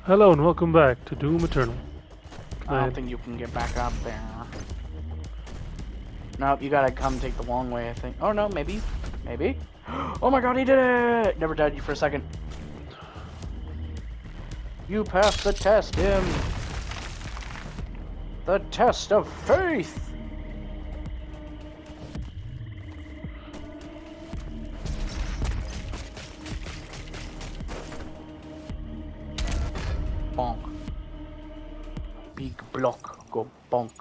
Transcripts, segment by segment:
Hello and welcome back to Doom Eternal. I don't think you can get back up there. Nope, you gotta come take the long way, I think. Oh no, maybe. Maybe. Oh my god, he did it! Never doubted you for a second. You passed the test, Im. The test of faith! Bonk. Big block, go bonk.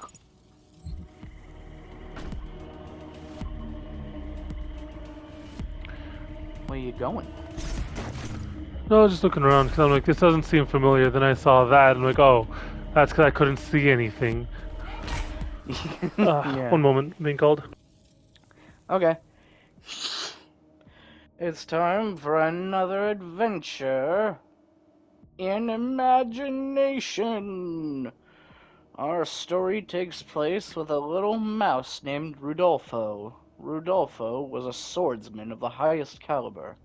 Where you going? No, I was just looking around because I'm like, this doesn't seem familiar. Then I saw that and I'm like, oh, that's because I couldn't see anything. Yeah. One moment, being called. Okay. It's time for another adventure in imagination. Our story takes place with a little mouse named Rudolfo. Rudolfo was a swordsman of the highest caliber,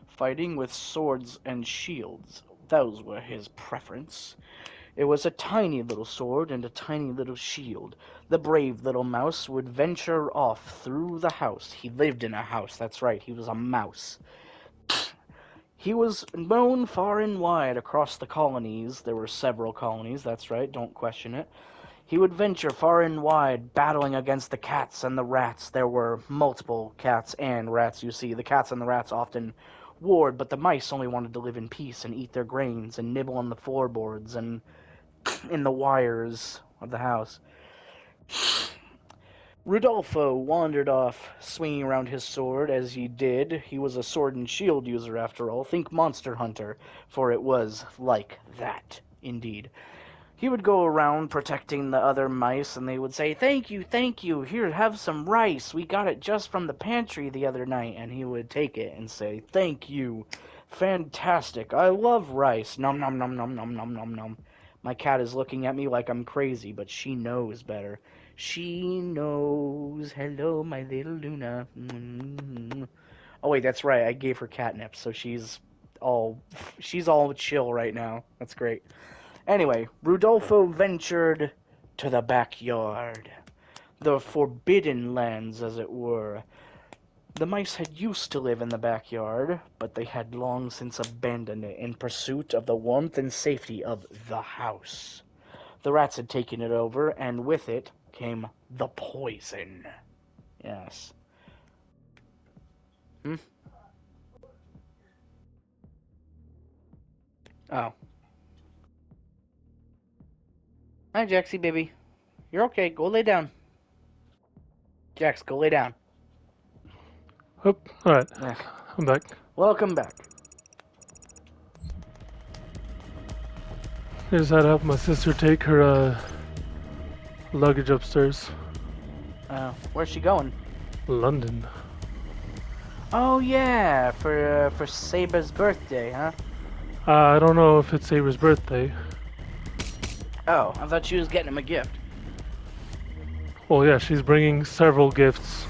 fighting with swords and shields. Those were his preference. It was a tiny little sword and a tiny little shield. The brave little mouse would venture off through the house. He lived in a house, that's right, he was a mouse. He was known far and wide across the colonies. There were several colonies, that's right, don't question it. He would venture far and wide, battling against the cats and the rats. There were multiple cats and rats, you see. The cats and the rats often warred, but the mice only wanted to live in peace and eat their grains and nibble on the floorboards and in the wires of the house. Rudolfo wandered off, swinging around his sword as he did. He was a sword and shield user, after all. Think Monster Hunter, for it was like that, indeed. He would go around protecting the other mice, and they would say, thank you, here, have some rice. We got it just from the pantry the other night. And he would take it and say, thank you, fantastic, I love rice. Nom nom nom nom nom nom nom nom. My cat is looking at me like I'm crazy, but she knows better. She knows. Hello, my little Luna. Mm-hmm. Oh wait, that's right, I gave her catnip, so she's all chill right now. That's great. Anyway, Rudolfo ventured to the backyard, the forbidden lands, as it were. The mice had used to live in the backyard, but they had long since abandoned it in pursuit of the warmth and safety of the house. The rats had taken it over, and with it came the poison. Yes. Hmm? Oh. Hi, Jaxie, baby. You're okay. Go lay down. Jax, go lay down. Oh, alright, Yeah. I'm back. Welcome back. I just had to help my sister take her luggage upstairs. Where's she going? London. Oh yeah, for Saber's birthday, huh? I don't know if it's Saber's birthday. Oh, I thought she was getting him a gift. Well, yeah, she's bringing several gifts.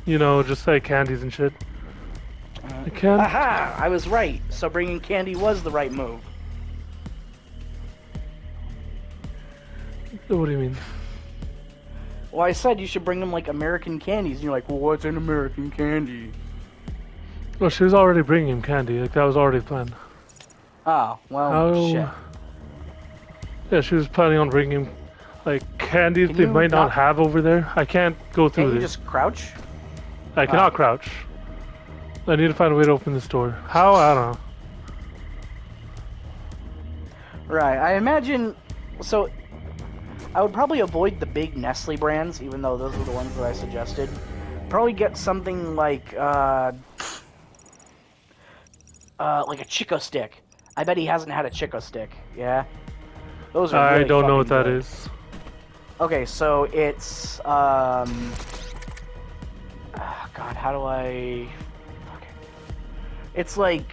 You know, just like candies and shit. I can't. Aha! I was right. So bringing candy was the right move. What do you mean? Well, I said you should bring him like American candies, and you're like, well, what's an American candy? Well, she was already bringing him candy. Like that was already planned. Oh, well, How? shit. Yeah, she was planning on bringing him like candies Can they you might not not- have over there. I can't go through Can't you this. just crouch? I cannot crouch. I need to find a way to open this door. How? I don't know. Right, I imagine... So, I would probably avoid the big Nestle brands, even though those were the ones that I suggested. Probably get something like a Chico stick. I bet he hasn't had a Chico stick, yeah? Those are I really don't know what fucking that good. is. Okay, so it's, God, how do I... Fuck it. It's like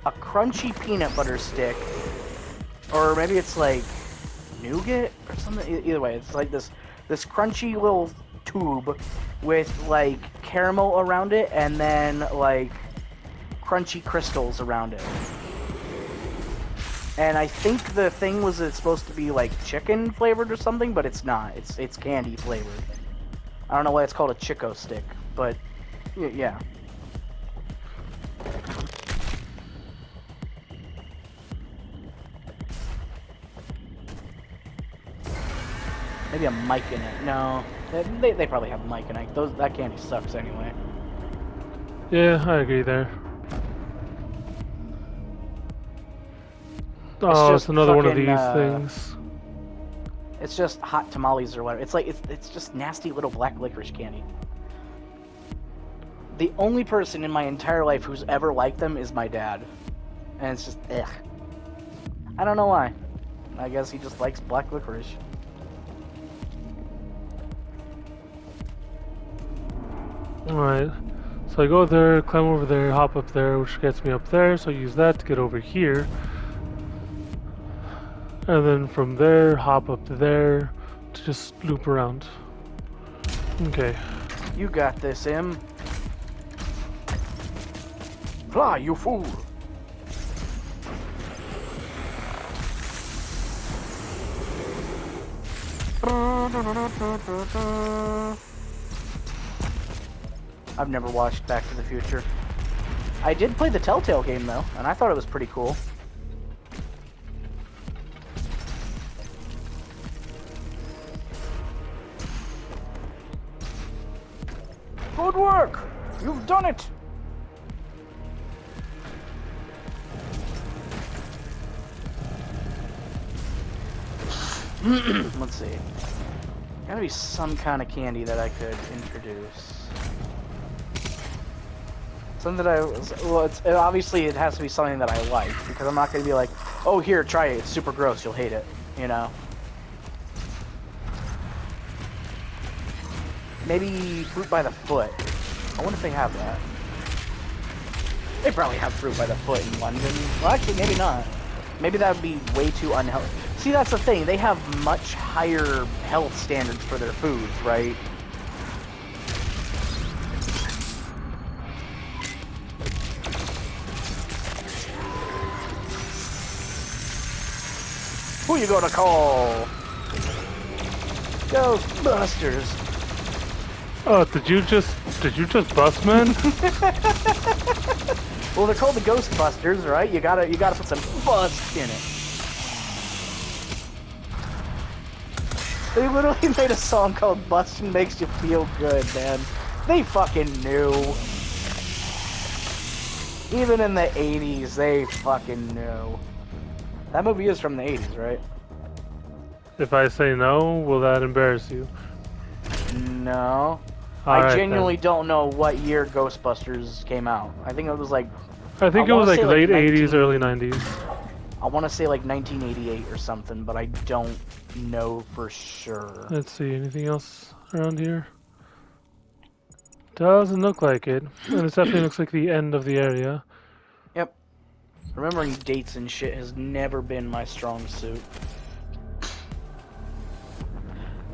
a crunchy peanut butter stick, or maybe it's like nougat or something. Either way, it's like this crunchy little tube with like caramel around it, and then like crunchy crystals around it. And I think the thing was it's supposed to be like chicken flavored or something, but it's not. It's candy flavored. I don't know why it's called a Chico stick, but yeah. Maybe a mic in it. No, they probably have mic in it. That candy sucks anyway. Yeah, I agree there. Oh, it's another one of these things. It's just hot tamales or whatever. It's like it's just nasty little black licorice candy. The only person in my entire life who's ever liked them is my dad, and it's just ugh. I don't know why. I guess he just likes black licorice. Alright, so I go there, climb over there, hop up there, which gets me up there, so I use that to get over here. And then from there, hop up to there to just loop around. Okay. You got this, Im. Fly, you fool! I've never watched Back to the Future. I did play the Telltale game though, and I thought it was pretty cool. Good work! You've done it! Let's see. Gotta be some kind of candy that I could introduce. Something that obviously it has to be something that I like, because I'm not gonna be like, oh here, try it, it's super gross, you'll hate it, you know? Maybe fruit by the foot. I wonder if they have that. They probably have fruit by the foot in London. Well, actually, maybe not. Maybe that would be way too unhealthy. See, that's the thing. They have much higher health standards for their foods, right? Who you gonna call? Ghostbusters. Oh, did you just bust, man? Well, they're called the Ghostbusters, right? You gotta put some bust in it. They literally made a song called "Bustin' Makes You Feel Good," man. They fucking knew. Even in the 80s, they fucking knew. That movie is from the 80s, right? If I say no, will that embarrass you? No. All I right, genuinely then. don't know what year Ghostbusters came out. I think it was like... I think it was like late 80s, early 90s. I want to say like 1988 or something, but I don't know for sure. Let's see, anything else around here? Doesn't look like it. And it definitely looks like the end of the area. Yep. Remembering dates and shit has never been my strong suit.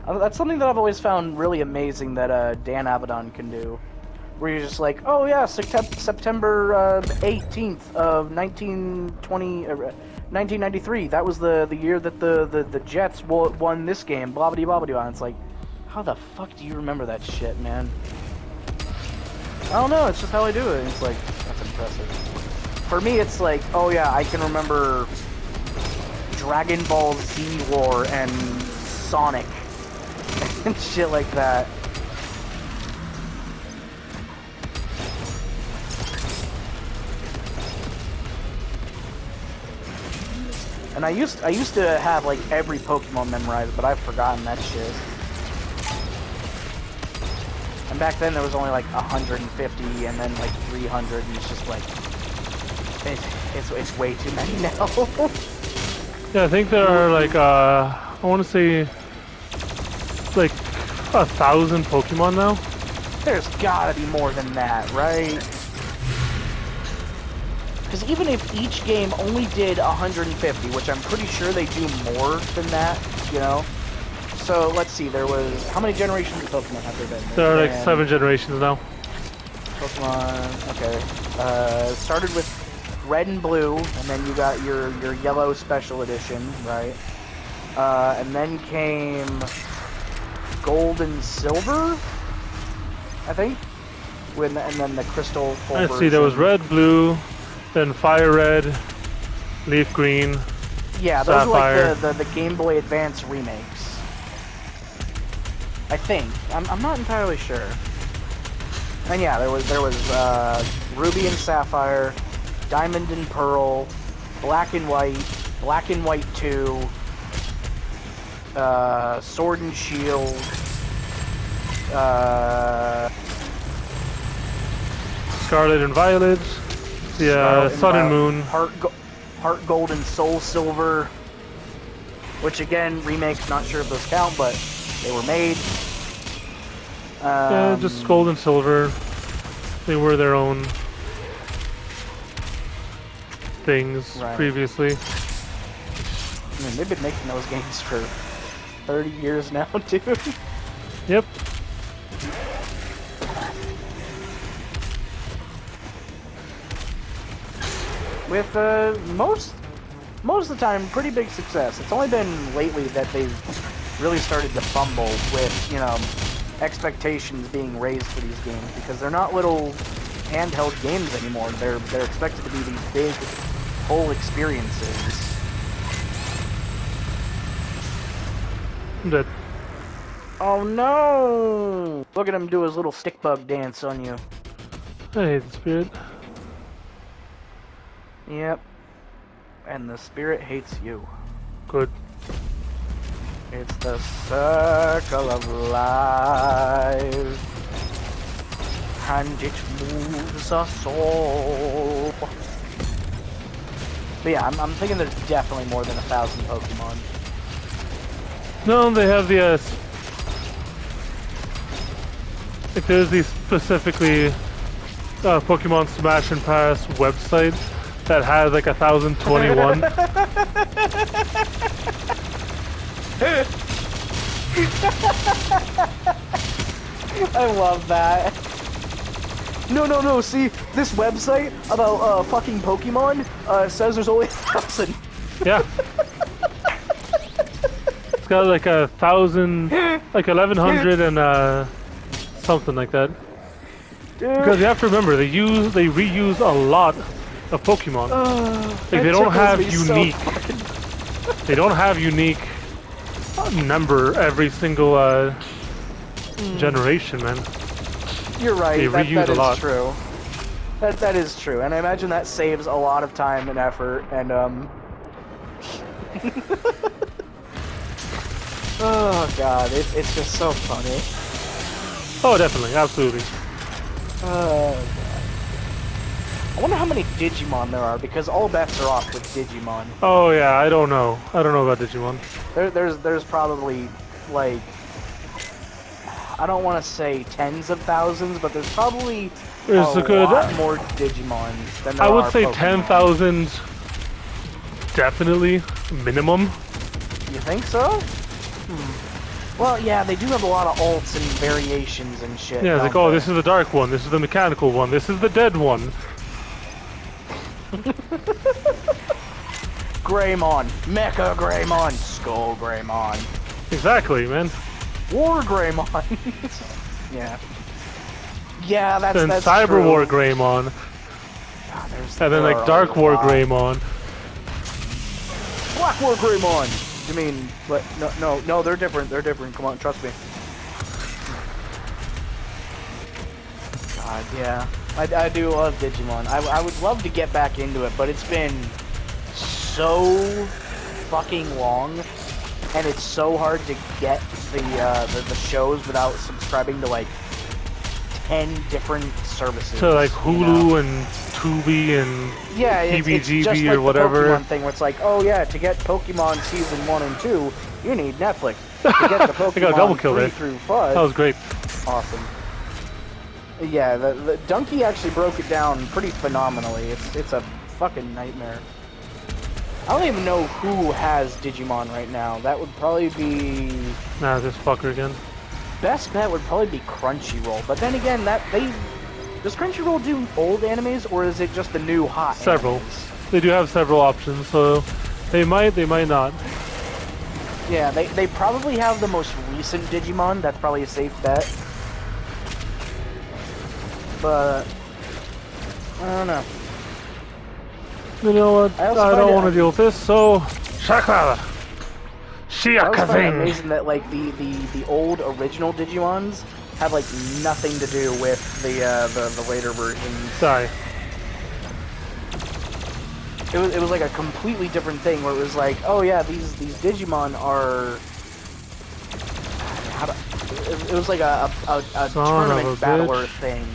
That's something that I've always found really amazing that Dan Avedon can do. Where you're just like, oh yeah, September 18th of 1993. That was the year that the Jets won this game. Blah blah blah blah. It's like, how the fuck do you remember that shit, man? I don't know. It's just how I do it. It's like, that's impressive. For me, it's like, oh yeah, I can remember Dragon Ball Z lore and Sonic and shit like that. And I used to have like every Pokemon memorized, but I've forgotten that shit. And back then there was only like 150 and then like 300, and it's just like it's way too many now. Yeah, I think there are like I want to say like 1,000 Pokemon now. There's gotta be more than that, right? Because even if each game only did 150, which I'm pretty sure they do more than that, you know? So, let's see, there was... How many generations of Pokemon have there been? There are like 7 generations now. Pokemon. Okay. Started with red and blue, and then you got your yellow special edition, right? And then came gold and silver, I think. And then the crystal full I version. see. There was red, blue, then fire red, leaf green, Yeah, those sapphire. are like the Game Boy Advance remakes. I think. I'm not entirely sure. And yeah, there was Ruby and Sapphire, Diamond and Pearl, Black and White 2, Sword and Shield, Scarlet and Violet, the Sun and Moon. Heart Gold and Soul Silver, which again, remakes, not sure if those count, but they were made. Yeah, just gold and silver. They were their own things Right. previously. I mean, they've been making those games for 30 years now, dude. Yep. With most of the time, pretty big success. It's only been lately that they've really started to fumble with, you know, expectations being raised for these games, because they're not little handheld games anymore. They're expected to be these big, whole experiences. I'm dead. Oh no! Look at him do his little stick bug dance on you. I hate the spirit. Yep. And the spirit hates you. Good. It's the circle of life, and it moves us all. But yeah, I'm thinking there's definitely more than 1,000 Pokemon. No, they have the like there's the specifically Pokemon Smash and Pass website that has like 1,021. I love that. No, see, this website about fucking Pokemon says there's only 1,000. Yeah. It's got like 1,000, like 1,100 and something like that. Dude. Because you have to remember, they reuse a lot of Pokemon. Like they don't have unique. They don't have unique number every single generation, man. You're right. They That reuse a is lot. true. That is true, and I imagine that saves a lot of time and effort. And oh god, it's just so funny. Oh, definitely, absolutely. Oh god. I wonder how many Digimon there are, because all bets are off with Digimon. Oh yeah, I don't know. I don't know about Digimon. There's probably like, I don't want to say tens of thousands, but there's probably There's a good lot more Digimon than there I would are say Pokemon. 10,000 definitely minimum. You think so? Well, yeah, they do have a lot of alts and variations and shit. Yeah, it's like, don't oh, they? this is the dark one, this is the mechanical one, this is the dead one. Greymon, Mecha Greymon, Skull Greymon, Exactly, man. War Greymon. Yeah. Yeah, Then that's Cyber true. War Greymon, God, and then there like are Dark a War lot. Greymon. Black War Greymon. You mean, what? No, they're different. They're different. Come on, trust me. God, yeah. I do love Digimon. I would love to get back into it, but it's been so fucking long, and it's so hard to get the shows without subscribing to like 10 different services. So like you know? Hulu and Tubi and Yeah, it's PBGB just or like whatever. the Pokemon thing where it's like, oh yeah, to get Pokemon Season 1 and 2, you need Netflix. To get the I got a double Pokemon kill 3 there. through 5, That was great. awesome. Yeah, the Donkey actually broke it down pretty phenomenally. It's a fucking nightmare. I don't even know who has Digimon right now. That would probably be... Nah, this fucker again. Best bet would probably be Crunchyroll. But then again, that Does Crunchyroll do old animes, or is it just the new hot Several. animes? They do have several options, so they might not. Yeah, they probably have the most recent Digimon. That's probably a safe bet. But I don't know. You know what? I don't want to deal with this, so Shakara! I always find it Shiakazing! amazing that like the old original Digimons have like nothing to do with the later versions. Die. It was like a completely different thing where it was like, oh yeah, these Digimon are. It was like a tournament battler thing.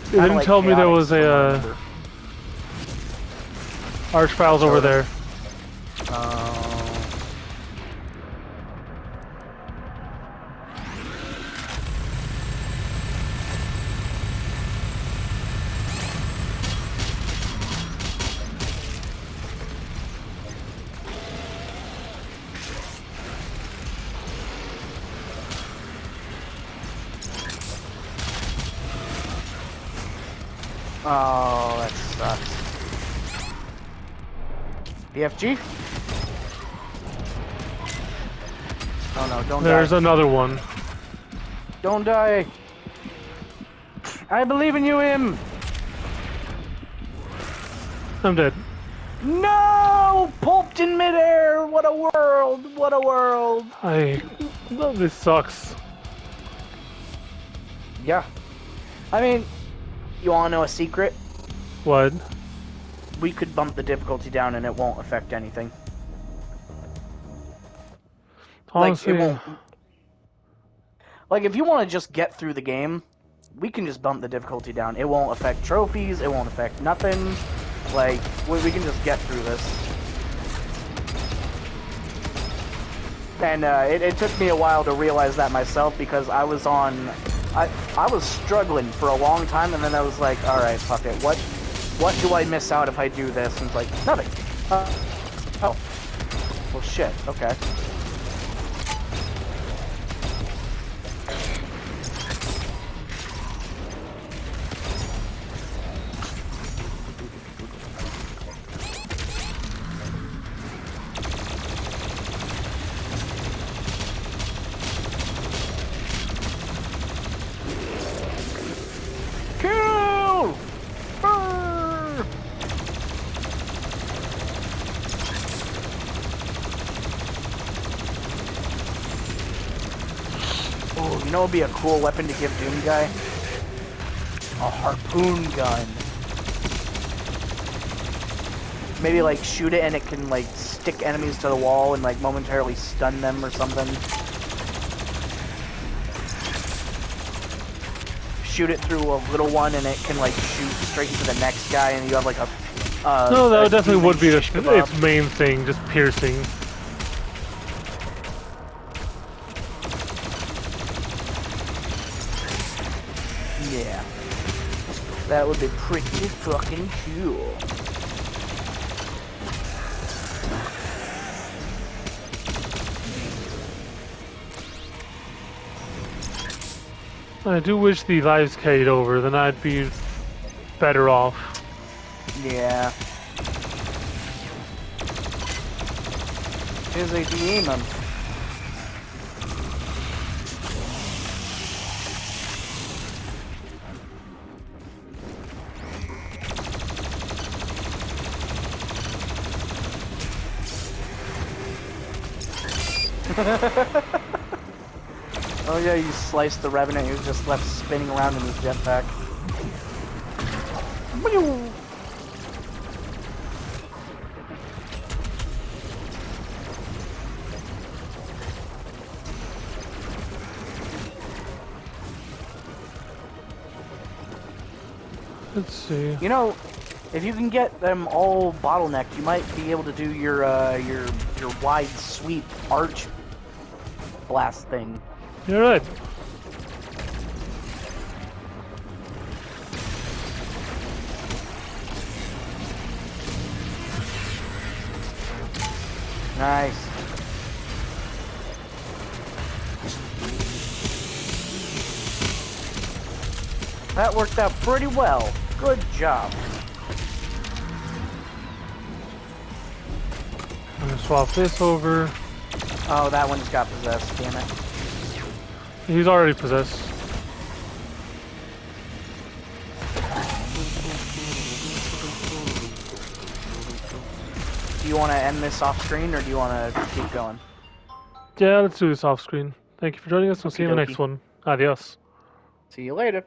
It didn't like tell me there was a Archfiles over there. Oh, that sucks. BFG? Oh no, don't die. There's another one. Don't die. I believe in you, him. I'm dead. No! Pulped in midair! What a world! What a world! This sucks. Yeah. I mean, you wanna know a secret? What? We could bump the difficulty down and it won't affect anything. Honestly, like, it won't... Like, if you want to just get through the game, we can just bump the difficulty down. It won't affect trophies, it won't affect nothing. Like, we can just get through this. And it took me a while to realize that myself because I was on... I was struggling for a long time, and then I was like, alright, fuck it. What do I miss out if I do this? And it's like, nothing. Oh. Well, shit. Okay. Kill! Burr! Oh, you know what would be a cool weapon to give Doom Guy? A harpoon gun. Maybe like shoot it and it can like stick enemies to the wall and like momentarily stun them or something. Shoot it through a little one and it can like shoot straight into the next guy and you have like a no, that definitely would be its main thing, just piercing. Yeah. That would be pretty fucking cool. I do wish the lives carried over, then I'd be better off. Yeah. Here's a demon. Oh yeah, you sliced the Revenant who's just left spinning around in his jetpack. Let's see. You know, if you can get them all bottlenecked, you might be able to do your wide sweep arch blast thing. You're right. Nice. That worked out pretty well. Good job. I'm gonna swap this over. Oh, that one just got possessed, damn it. He's already possessed. Do you want to end this off screen or do you want to keep going? Yeah, let's do this off screen. Thank you for joining us. We'll see you in the Okie dokie. next one. Adios. See you later.